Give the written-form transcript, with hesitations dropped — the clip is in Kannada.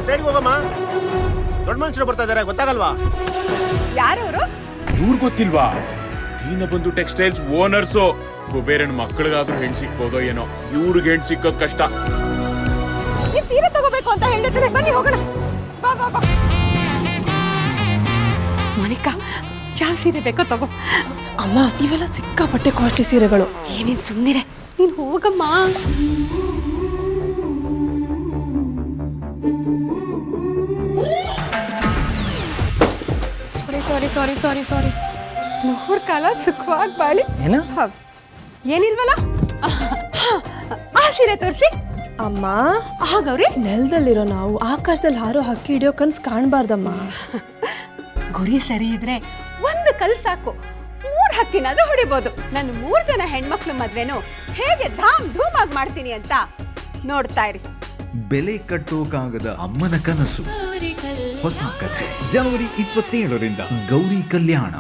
ಸೈಡ್ಗೆ ಹೋಗಮ್ಮ. ದೊಡ್ಡ ಮನುಷ್ಯರು ಬರ್ತಾ ಇದಾರೆ, ಗೊತ್ತಾಗಲ್ವಾ? ಯಾರವರು? ಇವ್ರು ಗೊತ್ತಿಲ್ವಾ? Deenabandhu textiles owners. ಕುಬೇರನ್ ಮಕ್ಕಳಿಗಾದ್ರೂ ಹೆಣ್ ಸಿಕ್ಬೋದೋ ಏನೋ, ಇವ್ರಿಗೆ ಹೆಣ್ ಸಿಕ್ಕೋದ್ ಕಷ್ಟ. ನೀವ್ ಸೀರೆ ತಗೋಬೇಕು ಅಂತ ಹೇಳಿದ್ರೆ ಬನ್ನಿ ಹೋಗೋಣ. ಬಾ ಬಾ ಬಾ. ಮೋನಿಕಾ, ಯಾವ ಸೀರೆ ಬೇಕೋ ತಗೋ. ಅಮ್ಮ, ಇವೆಲ್ಲ ಸಿಕ್ಕಾಪಟ್ಟೆ ಕಾಸ್ಟ್ಲಿ ಸೀರೆಗಳು. ಏನೇನ್ ಸುಮ್ನಿರೆ, ನೀನ್ ಹೋಗಮ್ಮ. ಸಾರಿ ನೂರ್ ಕಾಲ ಸುಖವಾಗಿ ಬಾಳಿ. ಏನಿಲ್ವಲ್ಲ, ಆ ಸೀರೆ ತೋರಿಸಿ. ಅಮ್ಮ, ಹಾಗವ್ರಿ ನೆಲದಲ್ಲಿರೋ ನಾವು ಆಕಾಶದಲ್ಲಿ ಹಾರೋ ಹಕ್ಕಿ ಹಿಡಿಯೋ ಕನ್ಸ್ ಕಾಣ್ಬಾರ್ದಮ್ಮ. ಗುರಿ ಸರಿ ಇದ್ರೆ ಒಂದು ಕಲ್ ಸಾಕು, 3 ಹಕ್ಕಿನಾದ್ರೂ ಹೊಡಿಬೋದು. ನಾನು 3 ಜನ ಹೆಣ್ಮಕ್ಳು ಮದ್ವೆನು ಹೇಗೆ ಧಾಮ್ ಧೂಮ್ ಆಗಿ ಮಾಡ್ತೀನಿ ಅಂತ ನೋಡ್ತಾ ಇರಿ. ಬೆಲೆ ಕಟ್ಟೋಕಾಗದ ಅಮ್ಮನ ಕನಸು ಹೊಸ ಕಥೆ ಜನವರಿ 27ರಿಂದ ಗೌರಿ ಕಲ್ಯಾಣ.